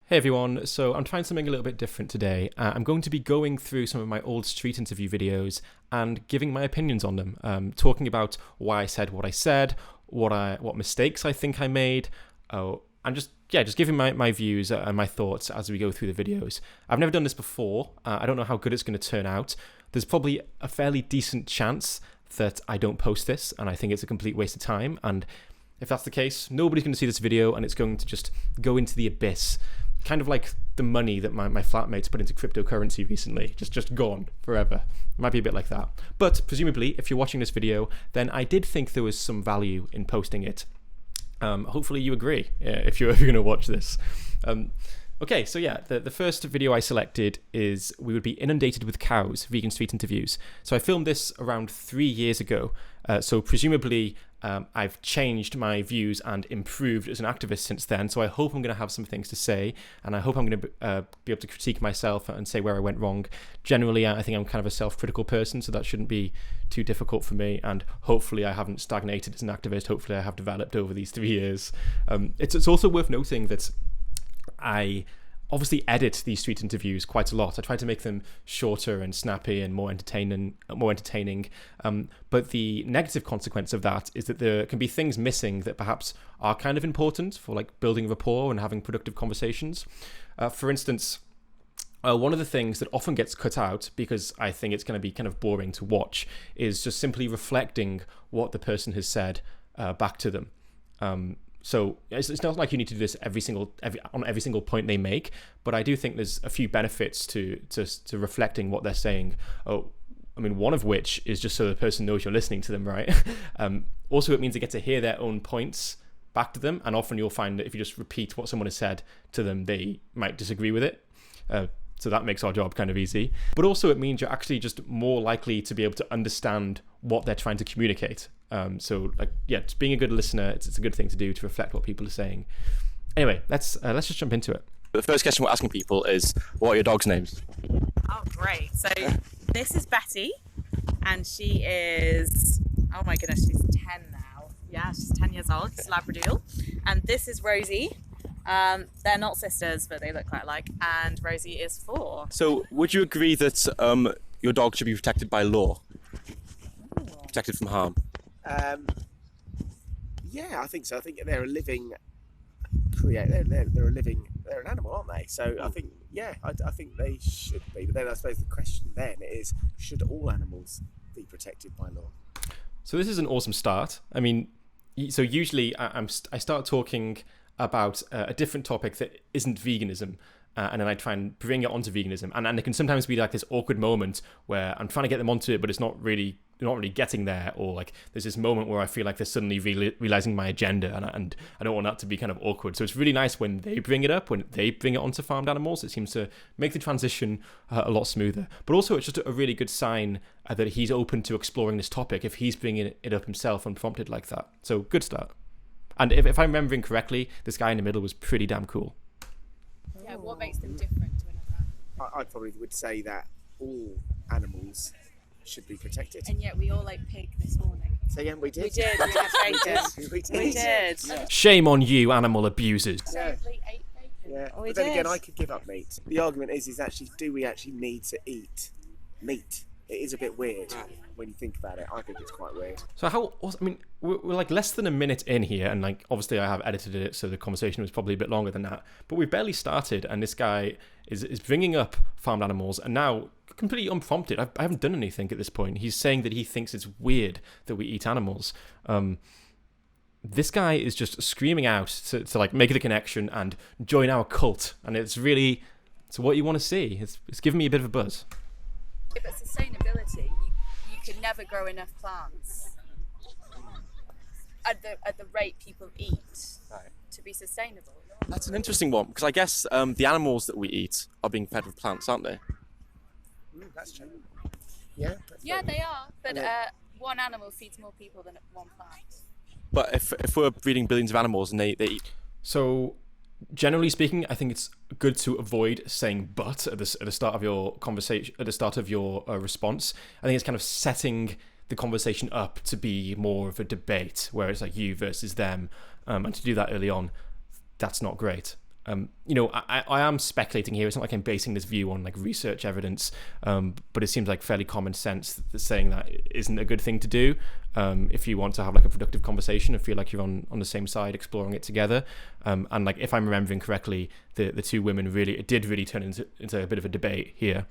Hey everyone, so I'm trying something a little bit different today. I'm going to be going through some of my old street interview videos and giving my opinions on them, talking about why I said what I said, what mistakes I think I made, and just giving my views and my thoughts as we go through the videos. I've never done this before. I don't know how good it's going to turn out. There's probably a fairly decent chance that I don't post this, and I think it's a complete waste of time. And if that's the case, nobody's going to see this video, and it's going to just go into the abyss. Kind of like the money that my flatmates put into cryptocurrency recently, just gone forever. It might be a bit like that. But presumably, if you're watching this video, then I did think there was some value in posting it. Hopefully you agree, if you're going to watch this. Okay, so yeah, the first video I selected is we would be inundated with cows, vegan street interviews. So I filmed this around 3 years ago. So presumably I've changed my views and improved as an activist since then. So I hope I'm going to have some things to say, and I hope I'm going to be able to critique myself and say where I went wrong. Generally, I think I'm kind of a self-critical person, so that shouldn't be too difficult for me. And hopefully I haven't stagnated as an activist. Hopefully I have developed over these 3 years. It's also worth noting that I obviously edit these street interviews quite a lot. I try to make them shorter and snappy and more entertaining. But the negative consequence of that is that there can be things missing that perhaps are kind of important for like building rapport and having productive conversations. For instance, one of the things that often gets cut out because I think it's going to be kind of boring to watch is just simply reflecting what the person has said back to them. So it's not like you need to do this on every single point they make, but I do think there's a few benefits to reflecting what they're saying. One of which is just so the person knows you're listening to them, right? Also, it means they get to hear their own points back to them, and often you'll find that if you just repeat what someone has said to them, they might disagree with it. So that makes our job kind of easy. But also it means you're actually just more likely to be able to understand what they're trying to communicate. Just being a good listener, it's a good thing to do to reflect what people are saying. Anyway, let's just jump into it. The first question we're asking people is, what are your dogs' names? Oh, great. So this is Betty, and she is, oh my goodness, she's 10 now. Yeah, she's 10 years old. She's a Labradoodle. And this is Rosie. They're not sisters, but they look quite alike. And Rosie is 4. So would you agree that your dog should be protected by law? Ooh. Protected from harm? Yeah, I think so. I think they're a living they're an animal, aren't they? So I think, I think they should be. But then I suppose the question then is, should all animals be protected by law? So this is an awesome start. I mean, so usually I start talking about a different topic that isn't veganism, and then I try and bring it onto veganism, and it can sometimes be like this awkward moment where I'm trying to get them onto it, but it's not really getting there, or like there's this moment where I feel like they're suddenly realizing my agenda, and I don't want that to be kind of awkward. So it's really nice when they bring it up, when they bring it onto farmed animals. It seems to make the transition a lot smoother. But also it's just a really good sign that he's open to exploring this topic if he's bringing it up himself unprompted like that. So good start. And if I'm remembering correctly, this guy in the middle was pretty damn cool. Yeah, what makes them different to another? I probably would say that all animals should be protected. And yet we all ate pig this morning. So again, we did. We did. We had bacon. We did. Shame on you, animal abusers. Yeah. Safely ate bacon. Yeah. We But then did. again, I could give up meat. The argument is actually, do we actually need to eat meat? It is a bit weird when you think about it. I think it's quite weird. So we're like less than a minute in here, and like obviously I have edited it, so the conversation was probably a bit longer than that. But we've barely started, and this guy is bringing up farmed animals, and now completely unprompted. I haven't done anything at this point. He's saying that he thinks it's weird that we eat animals. This guy is just screaming out to like make the connection and join our cult, and it's what you want to see. It's giving me a bit of a buzz. Yeah, but sustainability, you can never grow enough plants at the rate people eat to be sustainable. That's an interesting one, because I guess the animals that we eat are being fed with plants, aren't they? That's true. Yeah. Yeah, they are, but one animal feeds more people than one plant. But if we're breeding billions of animals and they eat... So generally speaking, I think it's good to avoid saying "but" at the start of your conversation, at the start of your response. I think it's kind of setting the conversation up to be more of a debate, where it's like you versus them, and to do that early on, that's not great. I am speculating here. It's not like I'm basing this view on like research evidence, but it seems like fairly common sense that saying that isn't a good thing to do if you want to have like a productive conversation and feel like you're on the same side exploring it together. And like if I'm remembering correctly, the two women it did really turn into a bit of a debate here.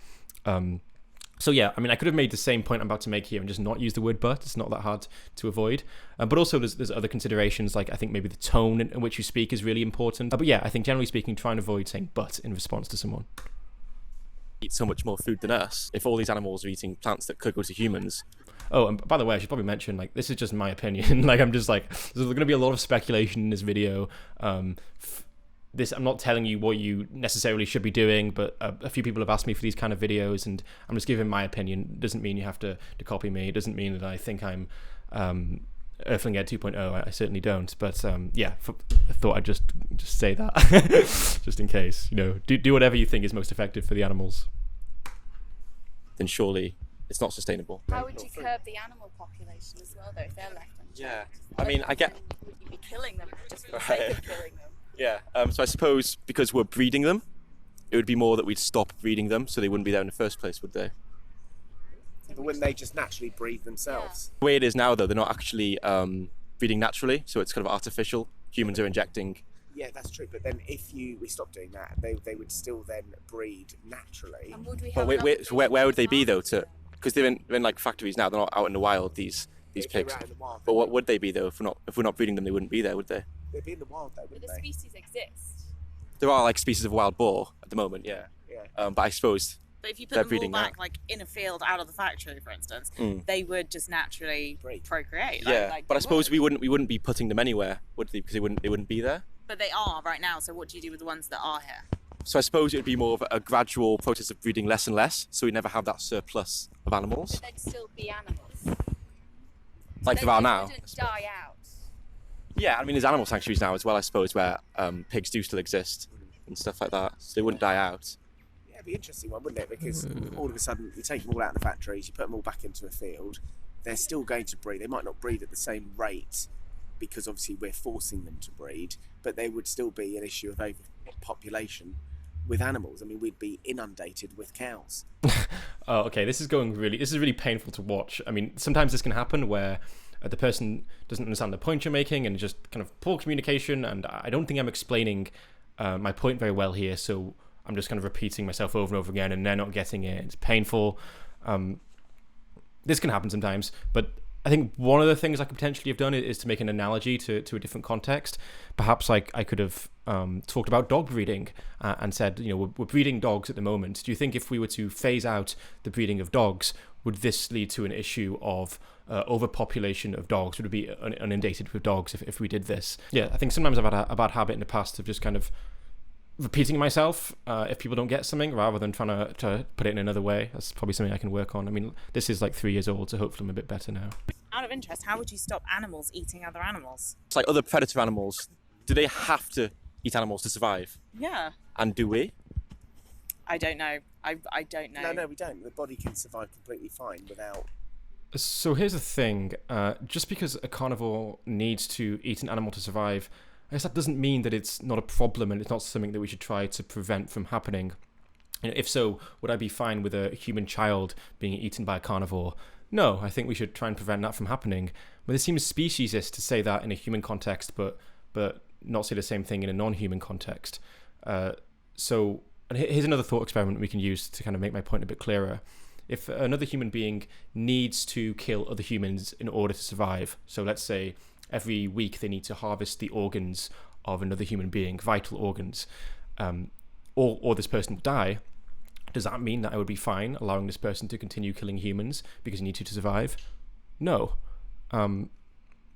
So yeah, I mean, I could have made the same point I'm about to make here and just not use the word "but." It's not that hard to avoid. But also there's other considerations, like I think maybe the tone in which you speak is really important. But yeah, I think generally speaking, try and avoid saying "but" in response to someone. Eat so much more food than us. If all these animals are eating plants that could go to humans. Oh, and by the way, I should probably mention, like, this is just my opinion. Like, I'm just like, there's going to be a lot of speculation in this video. I'm not telling you what you necessarily should be doing, but a few people have asked me for these kind of videos, and I'm just giving my opinion. It doesn't mean you have to copy me. It doesn't mean that I think I'm Earthling Ed 2.0. I certainly don't. But yeah, I thought I'd just say that, just in case. Do whatever you think is most effective for the animals. Then surely it's not sustainable. How would you curb the animal population as well, though, if they're left unchecked? Yeah, I mean, I get. Would you be killing them just for the Right. sake of killing them? Yeah. So I suppose because we're breeding them, it would be more that we'd stop breeding them, so they wouldn't be there in the first place, would they? But wouldn't they just naturally breed themselves? The way it is now, though, they're not actually breeding naturally, so it's kind of artificial. Humans are injecting. Yeah, that's true. But then if we stop doing that, they would still then breed naturally. And would we But have where would they be though? Because they're in like factories now. They're not out in the wild. These If they were pigs. out in the wild, But what would they be though? If we're not breeding them, they wouldn't be there, would they? they'd be in the wild though, But wouldn't the they? species exist. There are like species of wild boar at the moment, yeah. Yeah. But I suppose But if you They're put them all breeding back, now. like in a field out of the factory, for instance, Mm. they would just naturally Breed. procreate. yeah. Like But I they suppose would. we wouldn't be putting them anywhere, would they? Because they wouldn't be there. But they are right now. So what do you do with the ones that are here? So I suppose it would be more of a gradual process of breeding less and less, so we never have that surplus of animals, But they'd still be animals. like They there are now. wouldn't die out. Yeah, I mean there's animal sanctuaries now as well, I suppose, where pigs do still exist and stuff like that, so they wouldn't die out. Yeah, it'd be an interesting one, wouldn't it? Because all of a sudden you take them all out of the factories, you put them all back into a field, they're still going to breed. They might not breed at the same rate because obviously we're forcing them to breed, but there would still be an issue of overpopulation with animals. I mean, we'd be inundated with cows. Oh, okay. This is really painful to watch. I mean, sometimes this can happen where the person doesn't understand the point you're making and just kind of poor communication. And I don't think I'm explaining my point very well here. So I'm just kind of repeating myself over and over again, and they're not getting it. It's painful. This can happen sometimes, but I think one of the things I could potentially have done is to make an analogy to a different context. Perhaps like I could have talked about dog breeding and said, we're breeding dogs at the moment. Do you think if we were to phase out the breeding of dogs, would this lead to an issue of overpopulation of dogs? Would it be inundated with dogs if we did this? Yeah, I think sometimes I've had a bad habit in the past of just kind of repeating myself if people don't get something rather than trying to put it in another way. That's probably something I can work on. I mean, this is like 3 years old, so hopefully I'm a bit better now. Out of interest, how would you stop animals eating other animals? It's like other predator animals. Do they have to eat animals to survive? Yeah, And do we? I don't know. I don't know. No, we don't. The body can survive completely fine without. So here's the thing. Just because a carnivore needs to eat an animal to survive, I guess that doesn't mean that it's not a problem and it's not something that we should try to prevent from happening. If so, would I be fine with a human child being eaten by a carnivore? No, I think we should try and prevent that from happening. But it seems speciesist to say that in a human context, but not say the same thing in a non-human context. So here's another thought experiment we can use to kind of make my point a bit clearer. If another human being needs to kill other humans in order to survive, so let's say every week they need to harvest the organs of another human being, vital organs, or this person will die, does that mean that I would be fine allowing this person to continue killing humans because he needs to survive? No.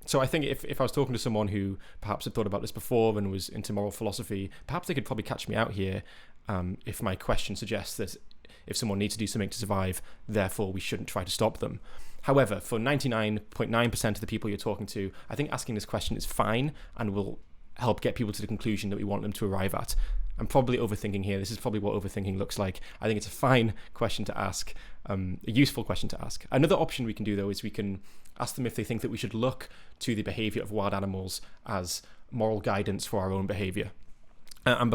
So I think if I was talking to someone who perhaps had thought about this before and was into moral philosophy, perhaps they could probably catch me out here if my question suggests that if someone needs to do something to survive, therefore we shouldn't try to stop them. However, for 99.9% of the people you're talking to, I think asking this question is fine and will help get people to the conclusion that we want them to arrive at. I'm probably overthinking here. This is probably what overthinking looks like. I think it's a fine question to ask, a useful question to ask. Another option we can do, though, is we can ask them if they think that we should look to the behaviour of wild animals as moral guidance for our own behaviour. And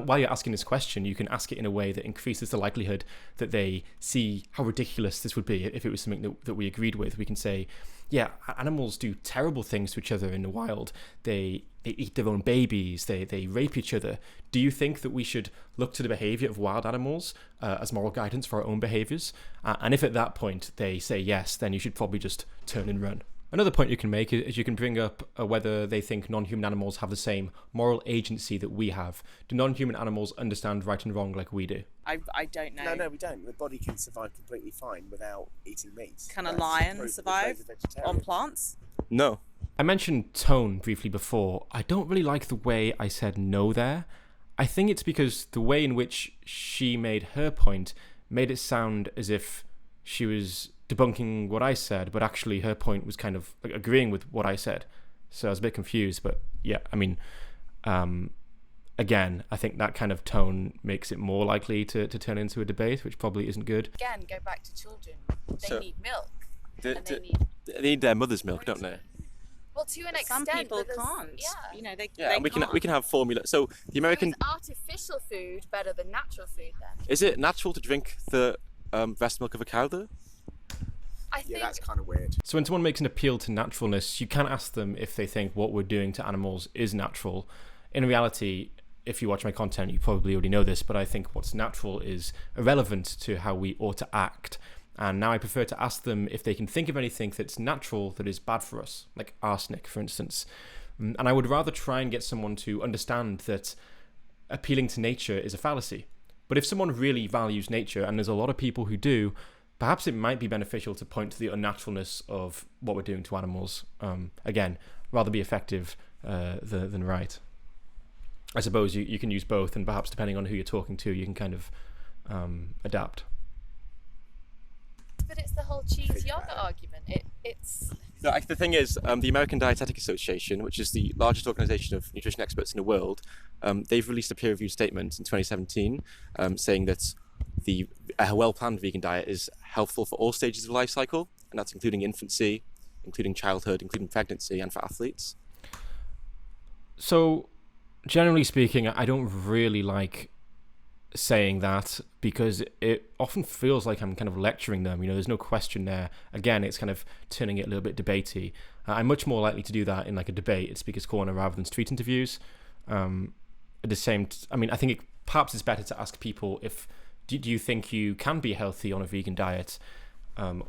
while you're asking this question, you can ask it in a way that increases the likelihood that they see how ridiculous this would be if it was something that we agreed with. We can say, yeah, animals do terrible things to each other in the wild. They eat their own babies. They rape each other. Do you think that we should look to the behavior of wild animals as moral guidance for our own behaviors? And if at that point they say yes, then you should probably just turn and run. Another point you can make is you can bring up whether they think non-human animals have the same moral agency that we have. Do non-human animals understand right and wrong like we do? I don't know. No, we don't. The body can survive completely fine without eating meat. Can a lion survive on plants? No. I mentioned tone briefly before. I don't really like the way I said no there. I think it's because the way in which she made her point made it sound as if she was debunking what I said, but actually her point was kind of agreeing with what I said. So I was a bit confused, but yeah, I mean, again, I think that kind of tone makes it more likely to turn into a debate, which probably isn't good. Again, go back to children. They need milk. They need their mother's milk, don't they? Well, to an Some extent, people but can't. Yeah. You know, they And we can't. can have formula. So the American Is artificial food better than natural food then? is it natural to drink the breast milk of a cow though? I think Yeah, that's kind of weird. So when someone makes an appeal to naturalness, you can ask them if they think what we're doing to animals is natural. In reality, if you watch my content, you probably already know this, but I think what's natural is irrelevant to how we ought to act. And now I prefer to ask them if they can think of anything that's natural that is bad for us, like arsenic, for instance. And I would rather try and get someone to understand that appealing to nature is a fallacy. But if someone really values nature, and there's a lot of people who do, perhaps it might be beneficial to point to the unnaturalness of what we're doing to animals. Again, rather be effective than right. I suppose you can use both, and perhaps depending on who you're talking to, you can kind of adapt. But it's the whole cheese yogurt argument. It's No, the thing is, the American Dietetic Association, which is the largest organisation of nutrition experts in the world, they've released a peer-reviewed statement in 2017 saying that a well-planned vegan diet is helpful for all stages of life cycle, and that's including infancy, including childhood, including pregnancy, and for athletes. So, generally speaking, I don't really like saying that because it often feels like I'm kind of lecturing them. You know, there's no question there. Again, it's kind of turning it a little bit debatey. I'm much more likely to do that in like a debate at Speaker's Corner rather than street interviews. At the same, I think perhaps it's better to ask people if do you think you can be healthy on a vegan diet,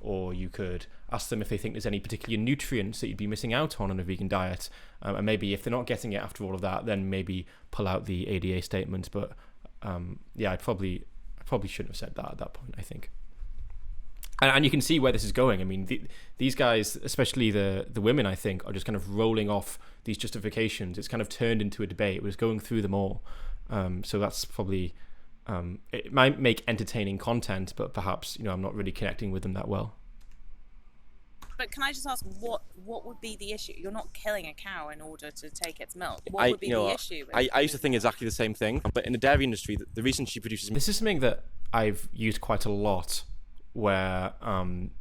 or you could ask them if they think there's any particular nutrients that you'd be missing out on a vegan diet, and maybe if they're not getting it after all of that, then maybe pull out the ADA statement. But yeah, I probably shouldn't have said that at that point, I think. And you can see where this is going. I mean, these guys, especially the women, I think, are just kind of rolling off these justifications. It's kind of turned into a debate. It was going through them all. So that's probably, it might make entertaining content, but perhaps, I'm not really connecting with them that well. But can I just ask, what would be the issue? You're not killing a cow in order to take its milk. What would be the issue? I used to think exactly the same thing, but in the dairy industry, the reason she produces... This is something that I've used quite a lot, where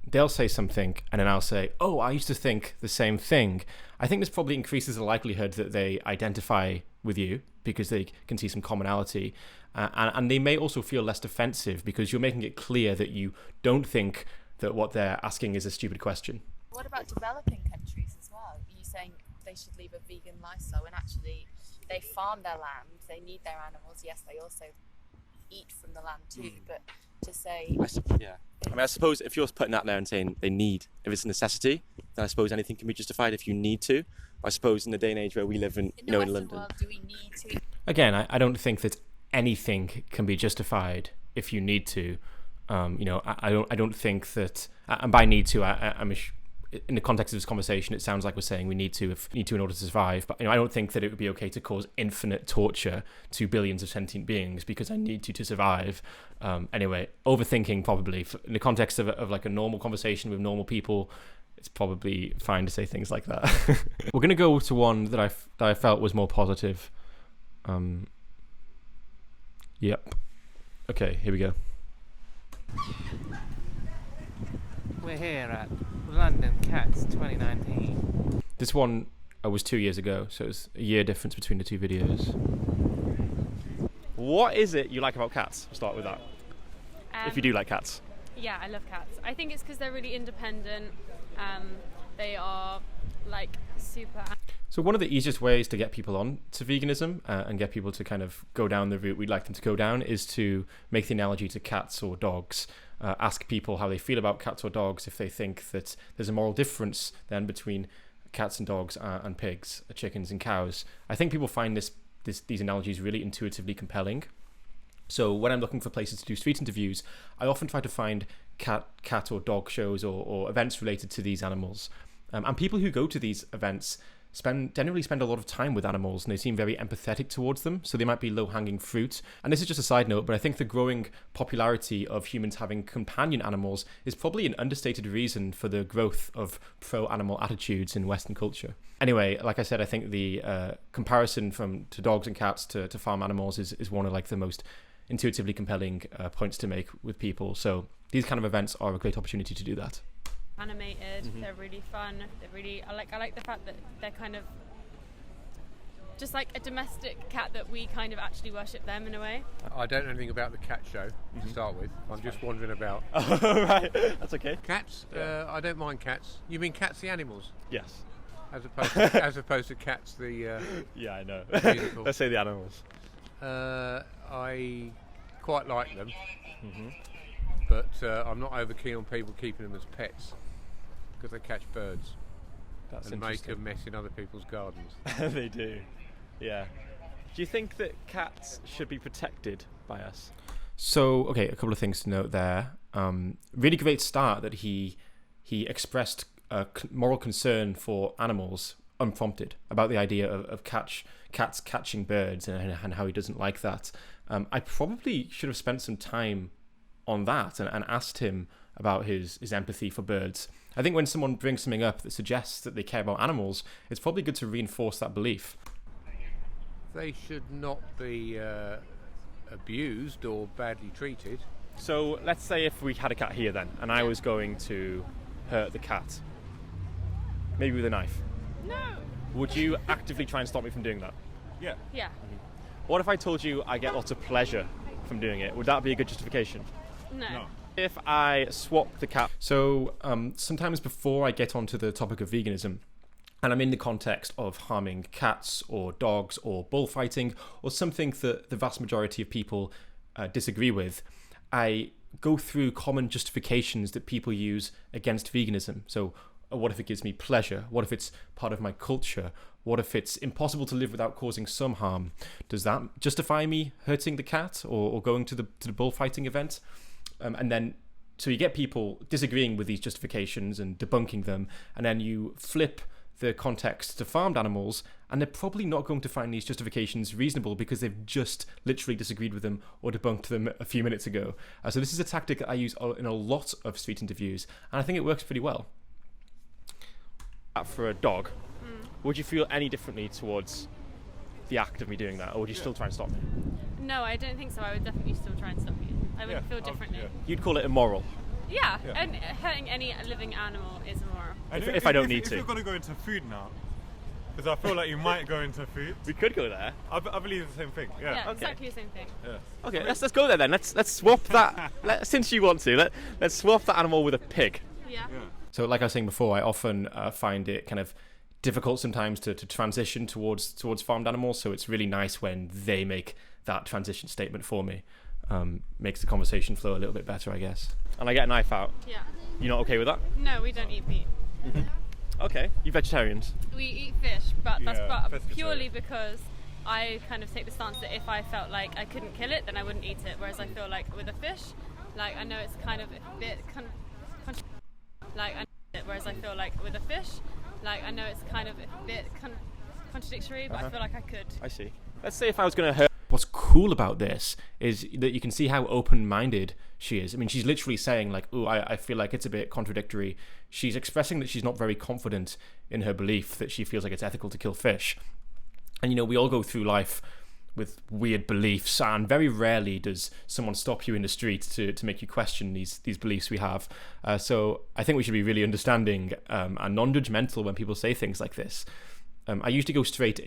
they'll say something and then I'll say, oh, I used to think the same thing. I think this probably increases the likelihood that they identify with you because they can see some commonality. And they may also feel less defensive because you're making it clear that you don't think that what they're asking is a stupid question. What about developing countries as well? Are you saying they should leave a vegan lifestyle when actually they farm their land, they need their animals? Yes, they also eat from the land too, but to say... Yeah. I suppose if you're putting that there and saying they need, if it's a necessity, then I suppose anything can be justified if you need to. I suppose in the day and age where we live in London... World, do we need to... Again, I don't think that anything can be justified if you need to. I don't think that, and by need to, I'm in the context of this conversation, it sounds like we're saying we need to in order to survive. But I don't think that it would be okay to cause infinite torture to billions of sentient beings because I need to survive. Anyway, overthinking probably in the context of like a normal conversation with normal people. It's probably fine to say things like that. We're gonna go to one that I felt was more positive. Yep. Okay, here we go. We're here at London Cats 2019. This one was 2 years ago, so it's a year difference between the two videos. What is it you like about cats? We'll start with that. If you do like cats. Yeah, I love cats. I think it's because they're really independent. They are like super. So one of the easiest ways to get people on to veganism and get people to kind of go down the route we'd like them to go down is to make the analogy to cats or dogs. Ask people how they feel about cats or dogs, if they think that there's a moral difference then between cats and dogs and pigs, chickens and cows. I think people find these analogies really intuitively compelling. So when I'm looking for places to do street interviews, I often try to find cat or dog shows or events related to these animals. And people who go to these events generally spend a lot of time with animals, and they seem very empathetic towards them, so they might be low-hanging fruit. And this is just a side note, but I think the growing popularity of humans having companion animals is probably an understated reason for the growth of pro-animal attitudes in Western culture. Anyway, like I said, I think the comparison to dogs and cats to farm animals is one of like the most intuitively compelling points to make with people. So these kind of events are a great opportunity to do that. Animated, they're really fun. I like the fact that they're kind of just like a domestic cat, that we kind of actually worship them in a way. I don't know anything about the cat show to start with. I'm just wandering about. Oh, right, that's okay. Cats? I don't mind cats. You mean cats the animals? Yes. As opposed to cats the Yeah, I know. musical. Let's say the animals. I quite like them, but I'm not over keen on people keeping them as pets because they catch birds and make a mess in other people's gardens. They do, yeah. Do you think that cats should be protected by us? So, okay, a couple of things to note there. Really great start that he expressed a moral concern for animals unprompted about the idea of cats catching birds and how he doesn't like that. I probably should have spent some time on that and asked him about his empathy for birds. I think when someone brings something up that suggests that they care about animals, it's probably good to reinforce that belief. They should not be abused or badly treated. So let's say if we had a cat here then, and I was going to hurt the cat, maybe with a knife. No. Would you actively try and stop me from doing that? Yeah. What if I told you I get lots of pleasure from doing it? Would that be a good justification? No. If I swap the cat... So sometimes before I get onto the topic of veganism, and I'm in the context of harming cats or dogs or bullfighting or something that the vast majority of people disagree with, I go through common justifications that people use against veganism. So what if it gives me pleasure? What if it's part of my culture? What if it's impossible to live without causing some harm? Does that justify me hurting the cat or going to the bullfighting event? And then, so you get people disagreeing with these justifications and debunking them, and then you flip the context to farmed animals, and they're probably not going to find these justifications reasonable because they've just literally disagreed with them or debunked them a few minutes ago. So this is a tactic that I use in a lot of street interviews, and I think it works pretty well. For a dog, would you feel any differently towards the act of me doing that, or would you still try and stop me? No, I don't think so. I would definitely still try and stop you. I would feel differently. You'd call it immoral? Yeah, and hurting any living animal is immoral. If I don't need to. If you're going to go into food now, because I feel like you might go into food. We could go there. I believe the same thing. Yeah. Yeah, exactly the same thing. Yeah. Okay, let's go there then. Let's swap that. Since you want to, let's swap that animal with a pig. Yeah. So, like I was saying before, I often find it kind of difficult sometimes to transition towards farmed animals. So it's really nice when they make that transition statement for me. Makes the conversation flow a little bit better, I guess. And I get a knife out. Yeah. You're not okay with that? No, we don't eat meat. Okay. You vegetarians? We eat fish, but that's pescatarian. purely because I kind of take the stance that if I felt like I couldn't kill it, then I wouldn't eat it. Whereas I feel like with a fish, like I know it's kind of a bit contradictory, but I feel like I could. I see. Let's say if I was going to hurt... What's cool about this is that you can see how open-minded she is. I mean, she's literally saying like, "Oh, I feel like it's a bit contradictory." She's expressing that she's not very confident in her belief that she feels like it's ethical to kill fish. And, we all go through life with weird beliefs, and very rarely does someone stop you in the street to make you question these beliefs we have. So I think we should be really understanding and non-judgmental when people say things like this. I usually go straight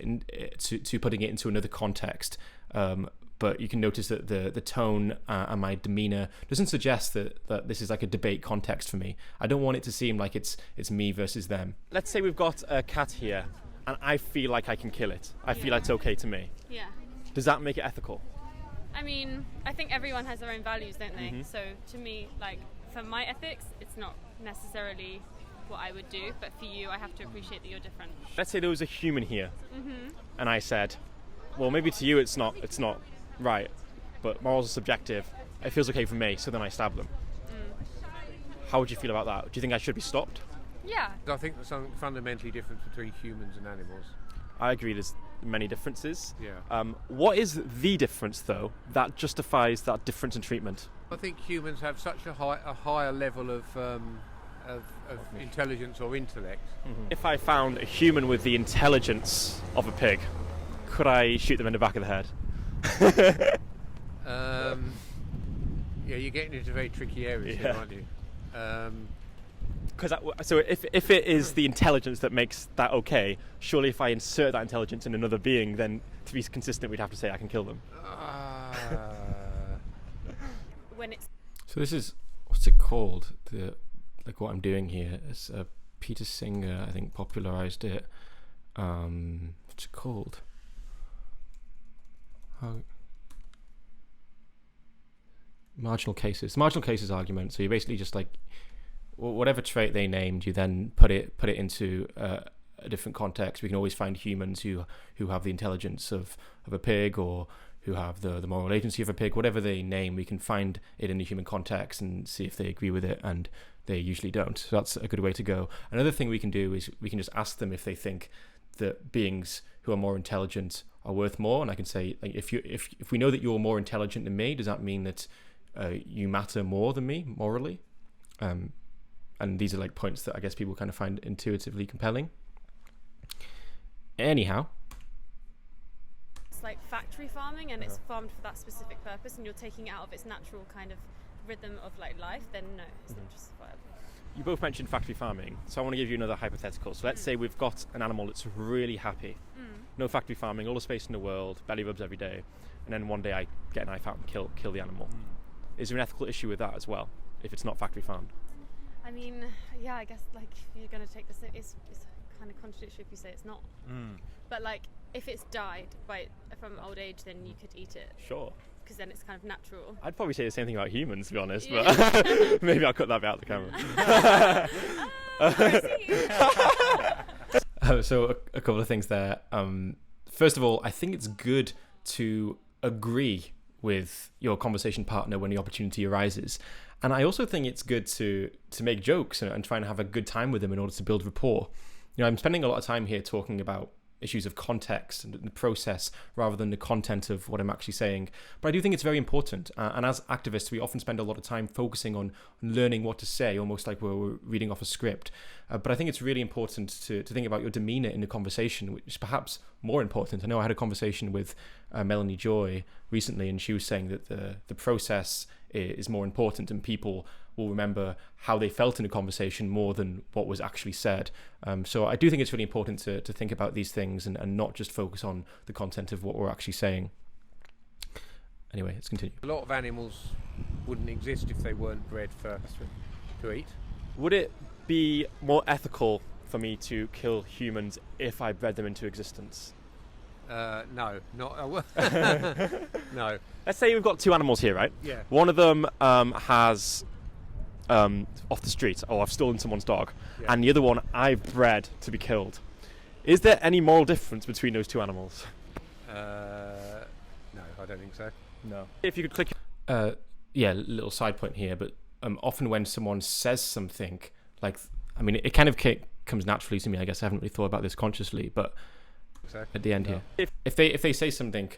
to putting it into another context, but you can notice that the tone and my demeanor doesn't suggest that this is like a debate context for me. I don't want it to seem like it's me versus them. Let's say we've got a cat here and I feel like I can kill it. I feel like it's okay to me. Yeah. Does that make it ethical? I mean, I think everyone has their own values, don't they? So to me, like, for my ethics, it's not necessarily what I would do, but for you, I have to appreciate that you're different. Let's say there was a human here, and I said, well, maybe to you it's not right, but morals are subjective. It feels okay for me, so then I stab them. How would you feel about that? Do you think I should be stopped? Yeah. I think there's something fundamentally different between humans and animals. I agree there's many differences. Yeah. What is the difference, though, that justifies that difference in treatment? I think humans have such a higher level of intelligence or intellect. If I found a human with the intelligence of a pig, could I shoot them in the back of the head? Yeah, you're getting into very tricky areas here, aren't you? So if it is the intelligence that makes that okay, surely if I insert that intelligence in another being, then to be consistent, we'd have to say I can kill them. So this is, what's it called? Like what I'm doing here is Peter Singer, I think, popularized it. What's it called? Marginal cases. Marginal cases argument. So you basically just like whatever trait they named, you then put it into a different context. We can always find humans who have the intelligence of a pig, or who have the moral agency of a pig. Whatever they name, we can find it in the human context and see if they agree with it, and they usually don't. So that's a good way to go. Another thing we can do is we can just ask them if they think that beings who are more intelligent are worth more. And I can say, like, if we know that you're more intelligent than me, does that mean that you matter more than me morally? And these are like points that I guess people kind of find intuitively compelling. Anyhow, it's like factory farming, and it's farmed for that specific purpose, and you're taking it out of its natural kind of rhythm of like life, then no, it's not justifiable. You both mentioned factory farming, so I want to give you another hypothetical. So let's say we've got an animal that's really happy, no factory farming, all the space in the world, belly rubs every day, and then one day I get a knife out and kill the animal. Is there an ethical issue with that as well, if it's not factory farmed? I mean, yeah, I guess like if you're going to take this, it's kind of contradictory if you say it's not. But like if it's died from old age, then you could eat it. Sure. Because then it's kind of natural. I'd probably say the same thing about humans, to be honest, but maybe I'll cut that bit out the camera. So a couple of things there. First of all, I think it's good to agree with your conversation partner when the opportunity arises. And I also think it's good to make jokes and try and have a good time with them in order to build rapport. You know, I'm spending a lot of time here talking about issues of context and the process rather than the content of what I'm actually saying. But I do think it's very important. And as activists, we often spend a lot of time focusing on learning what to say, almost like we're reading off a script. But I think it's really important to think about your demeanor in the conversation, which is perhaps more important. I know I had a conversation with Melanie Joy recently, and she was saying that the process is more important, and people will remember how they felt in a conversation more than what was actually said. So I do think it's really important to think about these things and not just focus on the content of what we're actually saying. Anyway, let's continue. A lot of animals wouldn't exist if they weren't bred to eat. Would it be more ethical for me to kill humans if I bred them into existence? No, not. No. Let's say we've got two animals here, right? Yeah. One of them has off the street, or I've stolen someone's dog, and the other one I've bred to be killed. Is there any moral difference between those two animals? No, I don't think so. No. If you could click. Little side point here, but often when someone says something, like, I mean, it kind of comes naturally to me. I guess I haven't really thought about this consciously, but at the end here, if they say something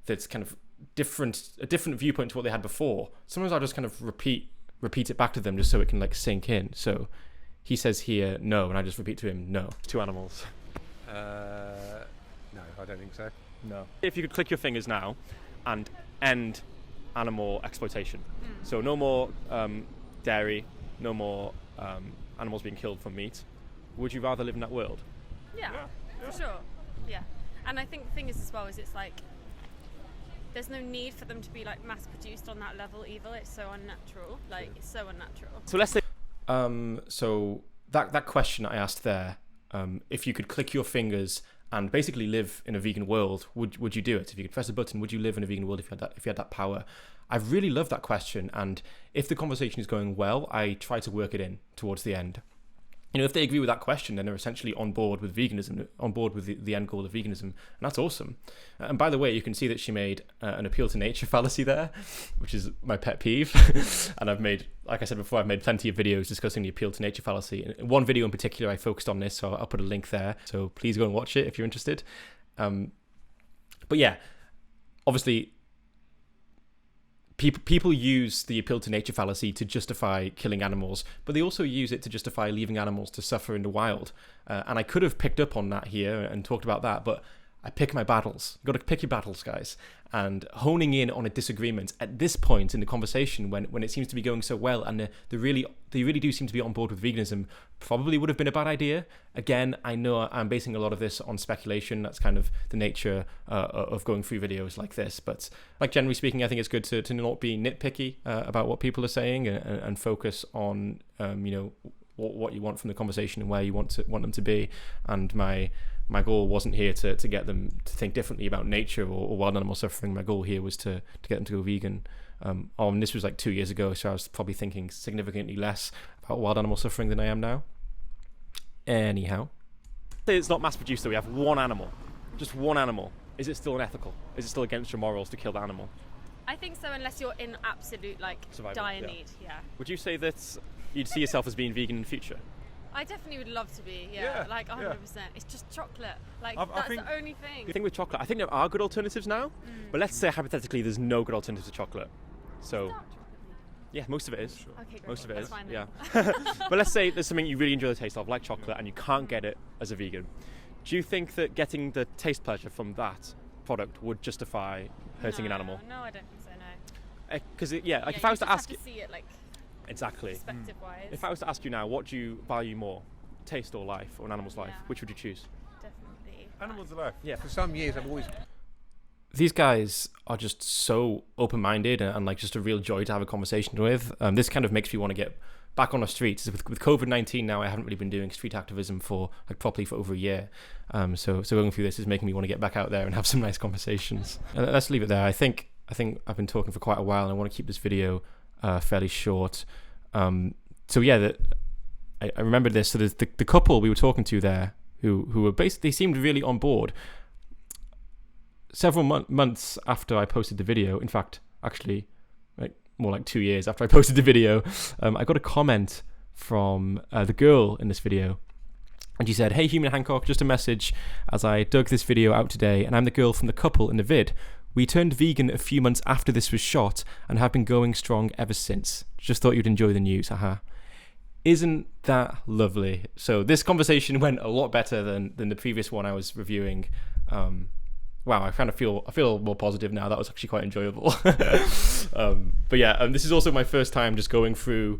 that's kind of a different viewpoint to what they had before, sometimes I'll just kind of repeat it back to them just so it can like sink in. So he says here no, and I just repeat to him no. Two animals. No, I don't think so. No. If you could click your fingers now and end animal exploitation, so no more dairy, no more animals being killed for meat, would you rather live in that world? Yeah, for sure. Yeah. And I think the thing is as well is it's like there's no need for them to be like mass produced on that level either. It's so unnatural. Like it's so unnatural. So let's say, so that question I asked there, if you could click your fingers and basically live in a vegan world, would you do it? If you could press a button, would you live in a vegan world if you had that power? I really love that question, and if the conversation is going well, I try to work it in towards the end. You know, if they agree with that question, then they're essentially on board with veganism, on board with the end goal of veganism, and that's awesome. And by the way, you can see that she made an appeal to nature fallacy there, which is my pet peeve. And I've made, like I said before, I've made plenty of videos discussing the appeal to nature fallacy. In one video in particular, I focused on this, so I'll put a link there. So please go and watch it if you're interested. But yeah, obviously, people use the appeal to nature fallacy to justify killing animals, but they also use it to justify leaving animals to suffer in the wild. And I could have picked up on that here and talked about that, but I pick my battles. You've got to pick your battles, guys. And honing in on a disagreement at this point in the conversation, when it seems to be going so well, and they really do seem to be on board with veganism, probably would have been a bad idea. Again, I know I'm basing a lot of this on speculation. That's kind of the nature of going through videos like this. But like generally speaking, I think it's good to not be nitpicky about what people are saying and focus on what you want from the conversation and where you want them to be. And my goal wasn't here to get them to think differently about nature or wild animal suffering. My goal here was to get them to go vegan. And this was like 2 years ago, so I was probably thinking significantly less about wild animal suffering than I am now. Anyhow, it's not mass produced, so we have one animal, just one animal. Is it still unethical? Is it still against your morals to kill the animal? I think so, unless you're in absolute Survival, dire need. Yeah. Would you say that you'd see yourself as being vegan in the future? I definitely would love to be, like 100%. It's just chocolate. That's the only thing. The thing with chocolate, I think there are good alternatives now, but let's say hypothetically there's no good alternatives to chocolate. So, yeah, most of it is. Okay, great. Most of it That's is, fine yeah. then. But let's say there's something you really enjoy the taste of, like chocolate, and you can't get it as a vegan. Do you think that getting the taste pleasure from that product would justify hurting an animal? No, I don't think so, no. Because, if I was to ask you, have to see it, exactly. perspective-wise. If I was to ask you now, what do you value more, taste or life, or an animal's life? Yeah. Which would you choose? Definitely. Animals alive. Yeah. For some years, I've always... These guys are just so open-minded and like just a real joy to have a conversation with. This kind of makes me want to get back on the streets. With COVID-19 now, I haven't really been doing street activism properly for over a year. So going through this is making me want to get back out there and have some nice conversations. Let's leave it there. I think I've been talking for quite a while, and I want to keep this video fairly short. I remembered this. So the couple we were talking to there, who were basically, they seemed really on board. Several months after I posted the video, in fact, actually, more like 2 years after I posted the video, I got a comment from the girl in this video. And she said, "Hey, Humane Hancock, just a message as I dug this video out today, and I'm the girl from the couple in the vid. We turned vegan a few months after this was shot and have been going strong ever since. Just thought you'd enjoy the news, haha." Isn't that lovely? So this conversation went a lot better than the previous one I was reviewing. Wow, I kind of feel more positive now. That was actually quite enjoyable. But yeah, this is also my first time just going through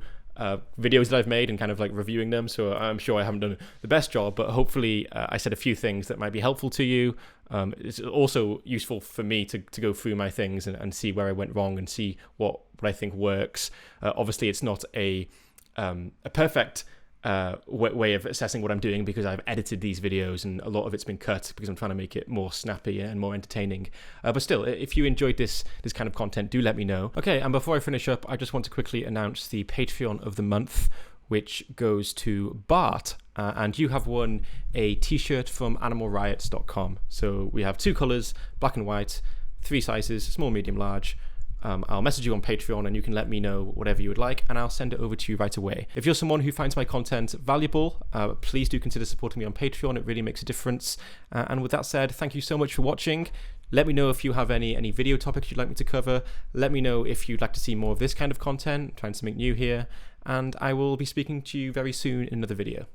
videos that I've made and kind of like reviewing them. So I'm sure I haven't done the best job, but hopefully I said a few things that might be helpful to you. It's also useful for me to go through my things and see where I went wrong and see what I think works. Obviously, it's not a perfect way of assessing what I'm doing, because I've edited these videos and a lot of it's been cut because I'm trying to make it more snappy and more entertaining. But still, if you enjoyed this kind of content, do let me know. Okay, and before I finish up, I just want to quickly announce the Patreon of the month, which goes to Bart, and you have won a t-shirt from animalriots.com. So we have 2 colors, black and white, 3 sizes, small, medium, large. I'll message you on Patreon and you can let me know whatever you would like, and I'll send it over to you right away. If you're someone who finds my content valuable, please do consider supporting me on Patreon. It really makes a difference. And with that said, thank you so much for watching. Let me know if you have any video topics you'd like me to cover. Let me know if you'd like to see more of this kind of content, trying something new here. And I will be speaking to you very soon in another video.